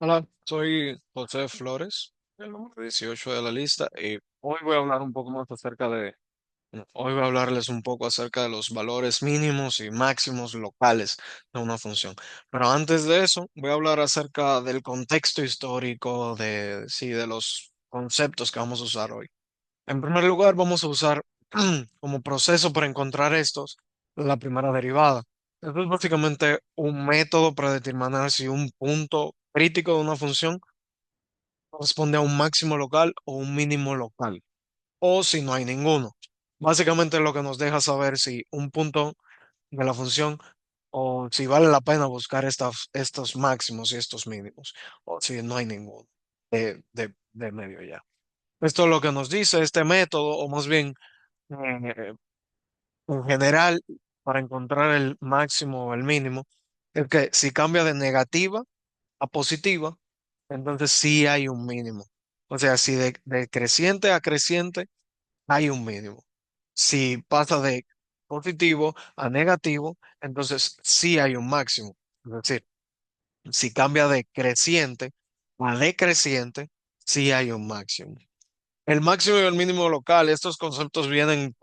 Hola, soy José Flores, el número 18 de la lista, y hoy voy a hablar un poco más hoy voy a hablarles un poco acerca de los valores mínimos y máximos locales de una función. Pero antes de eso, voy a hablar acerca del contexto histórico sí, de los conceptos que vamos a usar hoy. En primer lugar, vamos a usar como proceso para encontrar estos la primera derivada. Esto es básicamente un método para determinar si un punto crítico de una función corresponde a un máximo local o un mínimo local, o si no hay ninguno. Básicamente lo que nos deja saber si un punto de la función o si vale la pena buscar estos máximos y estos mínimos, o si no hay ninguno de medio ya. Esto es lo que nos dice este método, o más bien, eh, en general, para encontrar el máximo o el mínimo, es que si cambia de negativa a positiva, entonces sí hay un mínimo. O sea, si de creciente a creciente hay un mínimo. Si pasa de positivo a negativo, entonces sí hay un máximo. Es decir, si cambia de creciente a decreciente, sí hay un máximo. El máximo y el mínimo local, estos conceptos vienen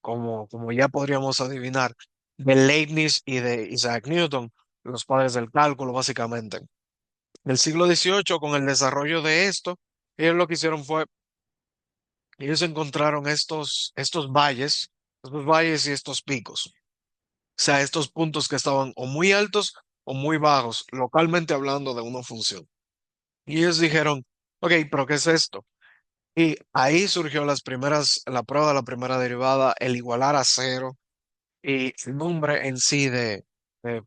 como ya podríamos adivinar, de Leibniz y de Isaac Newton, los padres del cálculo, básicamente. Del siglo XVIII, con el desarrollo de esto, ellos lo que hicieron fue, ellos encontraron estos valles y estos picos. O sea, estos puntos que estaban o muy altos o muy bajos, localmente hablando de una función. Y ellos dijeron, ok, pero ¿qué es esto? Y ahí surgió la prueba de la primera derivada, el igualar a cero y el nombre en sí de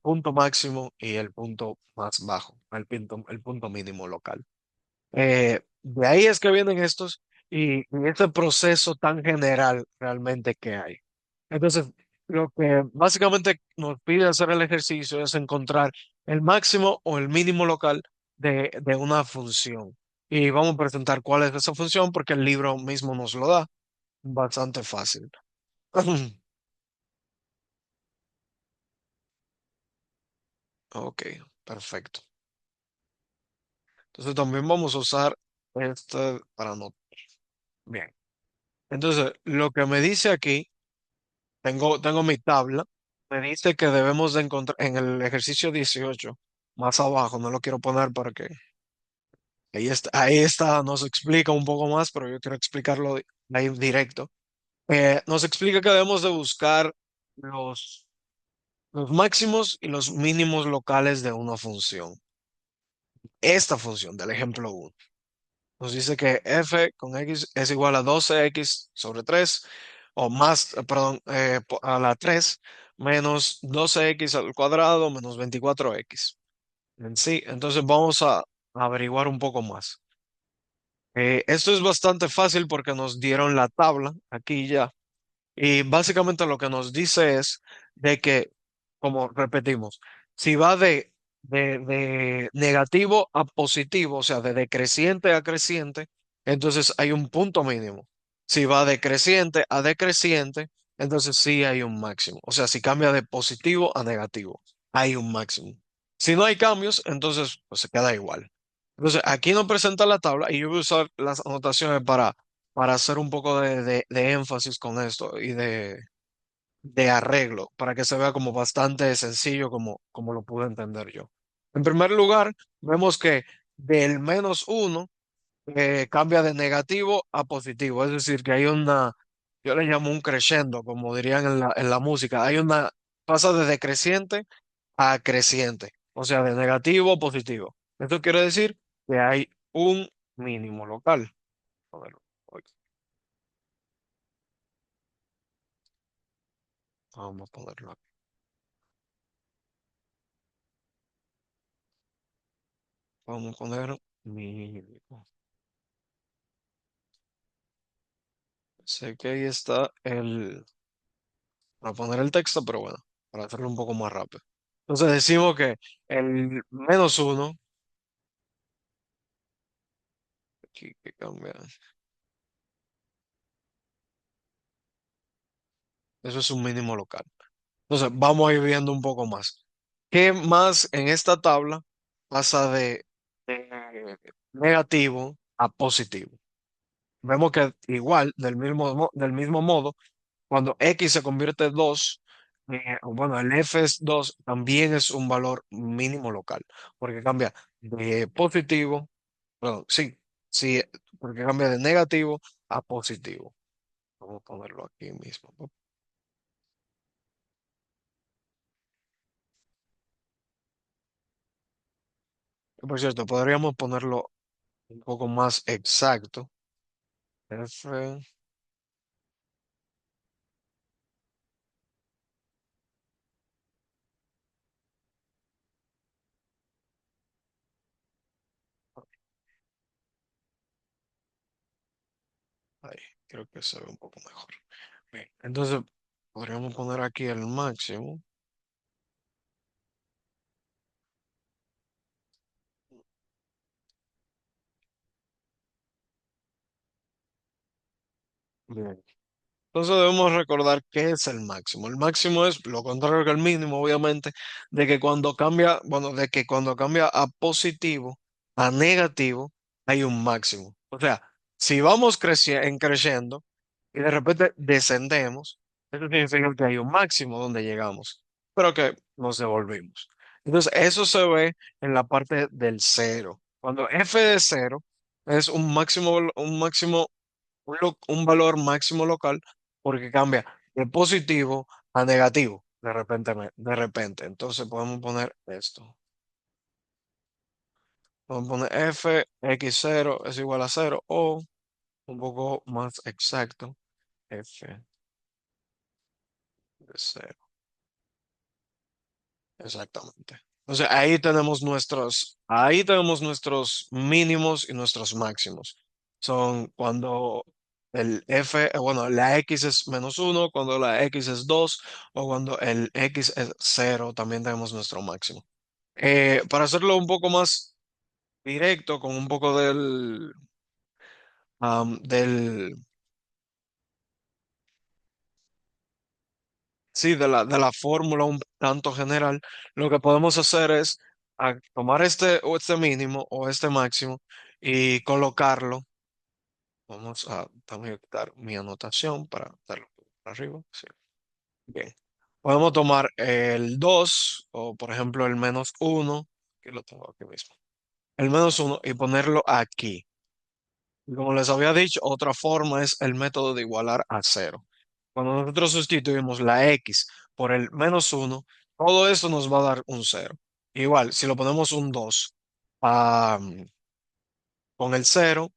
punto máximo y el punto más bajo, el punto mínimo local. De ahí es que vienen estos y este proceso tan general realmente que hay. Entonces, lo que básicamente nos pide hacer el ejercicio es encontrar el máximo o el mínimo local de una función. Y vamos a presentar cuál es esa función porque el libro mismo nos lo da. Bastante fácil. Ok, perfecto. Entonces también vamos a usar este para no. Bien. Entonces, lo que me dice aquí, tengo mi tabla, me dice que debemos de encontrar en el ejercicio 18 más abajo, no lo quiero poner para que ahí está, nos explica un poco más, pero yo quiero explicarlo ahí directo. Nos explica que debemos de buscar los, los máximos y los mínimos locales de una función. Esta función del ejemplo uno. Nos dice que f con x es igual a 12x sobre 3 o más, perdón, a la 3 menos 12x al cuadrado menos 24x. En sí, entonces vamos a averiguar un poco más. Esto es bastante fácil porque nos dieron la tabla aquí ya. Y básicamente lo que nos dice es de que, como repetimos, si va de negativo a positivo, o sea, de decreciente a creciente, entonces hay un punto mínimo. Si va de creciente a decreciente, entonces sí hay un máximo. O sea, si cambia de positivo a negativo, hay un máximo. Si no hay cambios, entonces pues se queda igual. Entonces, aquí nos presenta la tabla y yo voy a usar las anotaciones para hacer un poco de énfasis con esto y de arreglo, para que se vea como bastante sencillo como lo pude entender yo. En primer lugar, vemos que del -1 cambia de negativo a positivo, es decir, que hay yo le llamo un crescendo, como dirían en la música, pasa de decreciente a creciente, o sea, de negativo a positivo. Esto quiere decir que hay un mínimo local. A ver, vamos a ponerlo aquí. Vamos a poner mínimo. Sé que ahí está para poner el texto, pero bueno, para hacerlo un poco más rápido. Entonces decimos que el -1, aquí que cambia, eso es un mínimo local. Entonces vamos a ir viendo un poco más. ¿Qué más en esta tabla pasa de negativo a positivo. Vemos que igual, del mismo modo, cuando x se convierte en 2, bueno, el f es 2 también es un valor mínimo local, porque cambia de positivo, perdón, sí, sí, porque cambia de negativo a positivo. Vamos a ponerlo aquí mismo. Por cierto, podríamos ponerlo un poco más exacto. F, ahí, creo que se ve un poco mejor. Bien, entonces podríamos poner aquí el máximo. Bien. Entonces debemos recordar qué es el máximo. El máximo es lo contrario que el mínimo, obviamente, de que cuando cambia, bueno, de que cuando cambia a positivo, a negativo, hay un máximo. O sea, si vamos creciendo y de repente descendemos, eso significa que hay un máximo donde llegamos, pero que nos devolvimos. Entonces, eso se ve en la parte del cero. Cuando f de cero es un valor máximo local porque cambia de positivo a negativo de repente. Entonces podemos poner esto. Podemos poner f x0 es igual a cero o un poco más exacto f de cero. Exactamente. Entonces ahí tenemos nuestros mínimos y nuestros máximos. Son cuando el f, bueno, la x es -1, cuando la x es 2 o cuando el x es 0, también tenemos nuestro máximo. Para hacerlo un poco más directo, con un poco del, sí, de la fórmula un tanto general, lo que podemos hacer es tomar este mínimo o este máximo y colocarlo. Vamos a también quitar mi anotación para darlo por arriba. Sí. Bien. Podemos tomar el 2 o por ejemplo el -1, que lo tengo aquí mismo. El -1 y ponerlo aquí. Y como les había dicho, otra forma es el método de igualar a cero. Cuando nosotros sustituimos la x por el -1, todo eso nos va a dar un cero. Igual, si lo ponemos un 2 con el cero,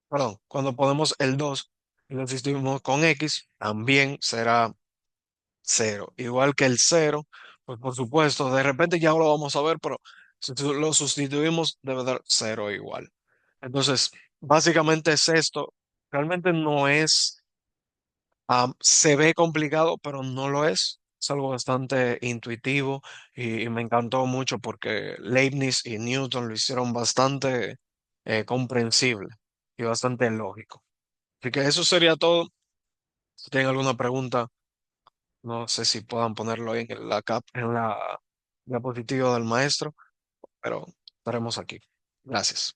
perdón, cuando ponemos el 2 y lo sustituimos con x, también será cero. Igual que el cero, pues por supuesto, de repente ya lo vamos a ver, pero si lo sustituimos debe dar cero igual. Entonces, básicamente es esto. Realmente no es, se ve complicado, pero no lo es. Es algo bastante intuitivo y me encantó mucho porque Leibniz y Newton lo hicieron bastante comprensible y bastante lógico. Así que eso sería todo. Si tienen alguna pregunta, no sé si puedan ponerlo ahí en en la diapositiva del maestro, pero estaremos aquí. Gracias.